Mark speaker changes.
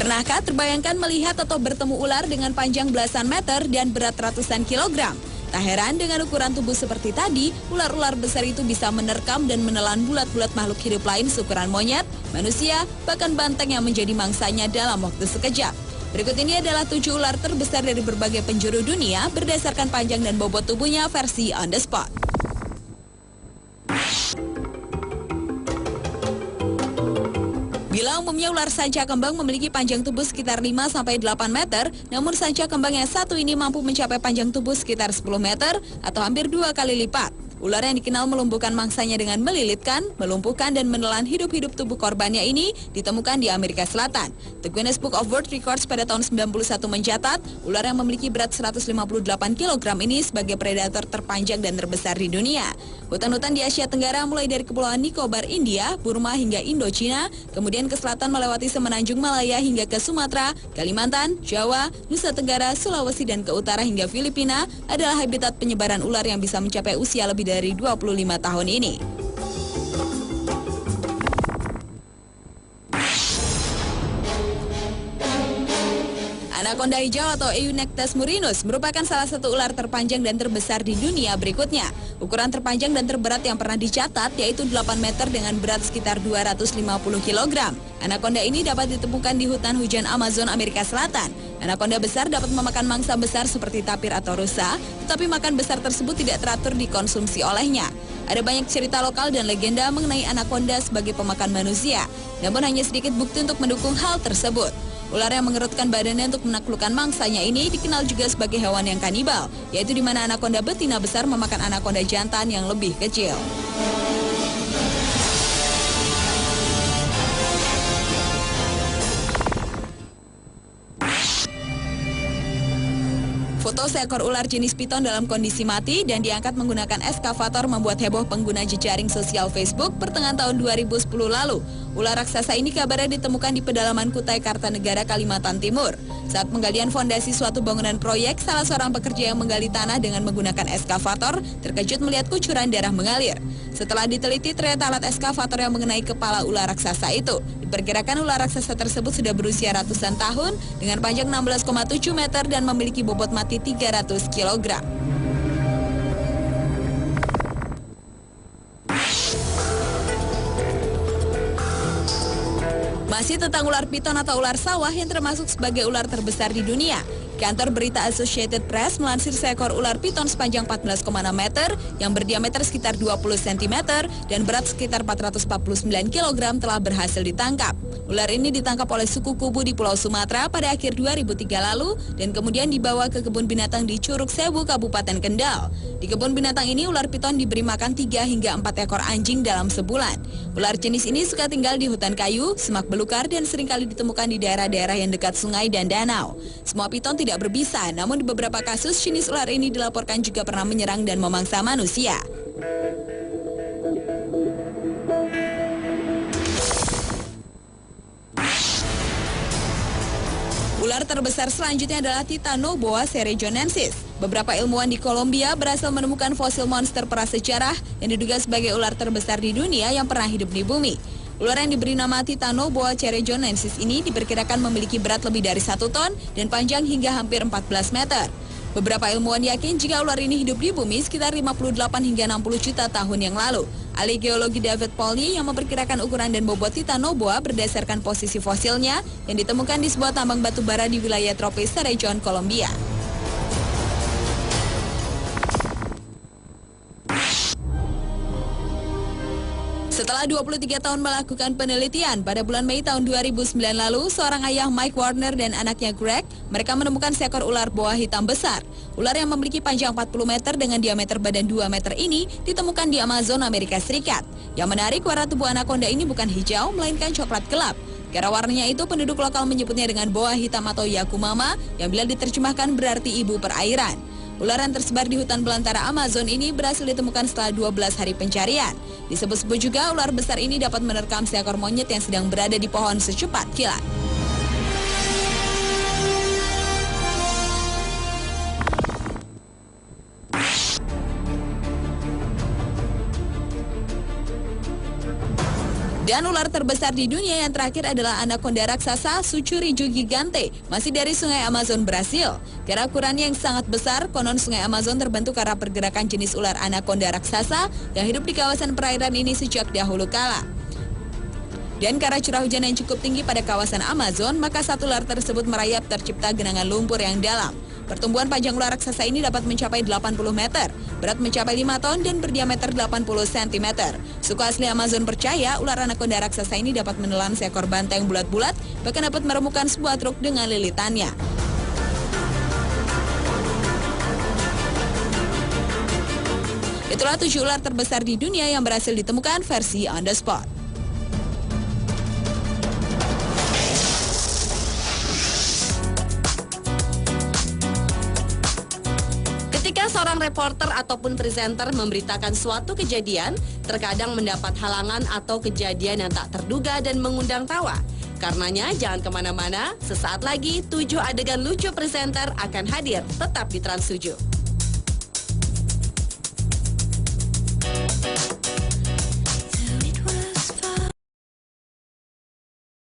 Speaker 1: Pernahkah terbayangkan melihat atau bertemu ular dengan panjang belasan meter dan berat ratusan kilogram? Tak heran dengan ukuran tubuh seperti tadi, ular-ular besar itu bisa menerkam dan menelan bulat-bulat makhluk hidup lain seukuran monyet, manusia, bahkan banteng yang menjadi mangsanya dalam waktu sekejap. Berikut ini adalah 7 ular terbesar dari berbagai penjuru dunia berdasarkan panjang dan bobot tubuhnya versi on the spot. Bila umumnya ular sanca kembang memiliki panjang tubuh sekitar 5-8 meter, namun sanca kembang yang satu ini mampu mencapai panjang tubuh sekitar 10 meter atau hampir 2 kali lipat. Ular yang dikenal melumpuhkan mangsanya dengan melilitkan, melumpuhkan, dan menelan hidup-hidup tubuh korbannya ini ditemukan di Amerika Selatan. The Guinness Book of World Records pada tahun 91 mencatat, ular yang memiliki berat 158 kg ini sebagai predator terpanjang dan terbesar di dunia. Hutan-hutan di Asia Tenggara mulai dari Kepulauan Nicobar, India, Burma hingga Indochina, kemudian ke selatan melewati Semenanjung Malaya hingga ke Sumatera, Kalimantan, Jawa, Nusa Tenggara, Sulawesi, dan ke utara hingga Filipina adalah habitat penyebaran ular yang bisa mencapai usia lebih dari 25 tahun ini. Anaconda hijau atau Eunectes murinus merupakan salah satu ular terpanjang dan terbesar di dunia berikutnya. Ukuran terpanjang dan terberat yang pernah dicatat yaitu 8 meter dengan berat sekitar 250 kg. Anaconda ini dapat ditemukan di hutan hujan Amazon Amerika Selatan. Anaconda besar dapat memakan mangsa besar seperti tapir atau rusa, tetapi makan besar tersebut tidak teratur dikonsumsi olehnya. Ada banyak cerita lokal dan legenda mengenai anaconda sebagai pemakan manusia, namun hanya sedikit bukti untuk mendukung hal tersebut. Ular yang mengerutkan badannya untuk menaklukkan mangsanya ini dikenal juga sebagai hewan yang kanibal, yaitu di mana anaconda betina besar memakan anaconda jantan yang lebih kecil. Foto seekor ular jenis piton dalam kondisi mati dan diangkat menggunakan eskavator membuat heboh pengguna jejaring sosial Facebook pertengahan tahun 2010 lalu. Ular raksasa ini kabarnya ditemukan di pedalaman Kutai Kartanegara, Kalimantan Timur. Saat penggalian fondasi suatu bangunan proyek, salah seorang pekerja yang menggali tanah dengan menggunakan eskavator terkejut melihat kucuran darah mengalir. Setelah diteliti, ternyata alat eskavator yang mengenai kepala ular raksasa itu. Diperkirakan ular raksasa tersebut sudah berusia ratusan tahun dengan panjang 16,7 meter dan memiliki bobot mati 300 kg. Masih tentang ular piton atau ular sawah yang termasuk sebagai ular terbesar di dunia. Kantor berita Associated Press melansir seekor ular piton sepanjang 14,6 meter yang berdiameter sekitar 20 cm dan berat sekitar 449 kg telah berhasil ditangkap. Ular ini ditangkap oleh suku Kubu di Pulau Sumatera pada akhir 2003 lalu dan kemudian dibawa ke kebun binatang di Curug Sewu, Kabupaten Kendal. Di kebun binatang ini ular piton diberi makan 3 hingga 4 ekor anjing dalam sebulan. Ular jenis ini suka tinggal di hutan kayu, semak belukar dan seringkali ditemukan di daerah-daerah yang dekat sungai dan danau. Semua piton tidak berbisa, namun di beberapa kasus jenis ular ini dilaporkan juga pernah menyerang dan memangsa manusia. Ular terbesar selanjutnya adalah Titanoboa cerrejonensis. Beberapa ilmuwan di Kolombia berhasil menemukan fosil monster prasejarah yang diduga sebagai ular terbesar di dunia yang pernah hidup di bumi. Ular yang diberi nama Titanoboa cerrejonensis ini diperkirakan memiliki berat lebih dari 1 ton dan panjang hingga hampir 14 meter. Beberapa ilmuwan yakin jika ular ini hidup di bumi sekitar 58 hingga 60 juta tahun yang lalu. Ahli geologi David Polny yang memperkirakan ukuran dan bobot Titanoboa berdasarkan posisi fosilnya yang ditemukan di sebuah tambang batu bara di wilayah tropis Cerrejón, Kolombia. Setelah 23 tahun melakukan penelitian, pada bulan Mei tahun 2009 lalu, seorang ayah Mike Warner dan anaknya Greg, mereka menemukan seekor ular boa hitam besar. Ular yang memiliki panjang 40 meter dengan diameter badan 2 meter ini ditemukan di Amazon, Amerika Serikat. Yang menarik, warna tubuh anaconda ini bukan hijau, melainkan coklat gelap. Karena warnanya itu, penduduk lokal menyebutnya dengan boa hitam atau Yakumama, yang bila diterjemahkan berarti ibu perairan. Ular yang tersebar di hutan belantara Amazon ini berhasil ditemukan setelah 12 hari pencarian. Disebut-sebut juga ular besar ini dapat menerkam seekor monyet yang sedang berada di pohon secepat kilat. Dan ular terbesar di dunia yang terakhir adalah anaconda raksasa Sucuriju gigante, masih dari Sungai Amazon, Brasil. Karena ukurannya yang sangat besar, konon Sungai Amazon terbentuk karena pergerakan jenis ular anaconda raksasa yang hidup di kawasan perairan ini sejak dahulu kala. Dan karena curah hujan yang cukup tinggi pada kawasan Amazon, maka satu ular tersebut merayap tercipta genangan lumpur yang dalam. Pertumbuhan panjang ular raksasa ini dapat mencapai 80 meter, berat mencapai 5 ton dan berdiameter 80 cm. Suku asli Amazon percaya ular anaconda raksasa ini dapat menelan seekor banteng bulat-bulat, bahkan dapat meremukkan sebuah truk dengan lilitannya. Itulah 7 ular terbesar di dunia yang berhasil ditemukan versi on the spot.
Speaker 2: Ketika seorang reporter ataupun presenter memberitakan suatu kejadian, terkadang mendapat halangan atau kejadian yang tak terduga dan mengundang tawa. Karenanya jangan kemana-mana, sesaat lagi 7 adegan lucu presenter akan hadir, tetap di Trans 7.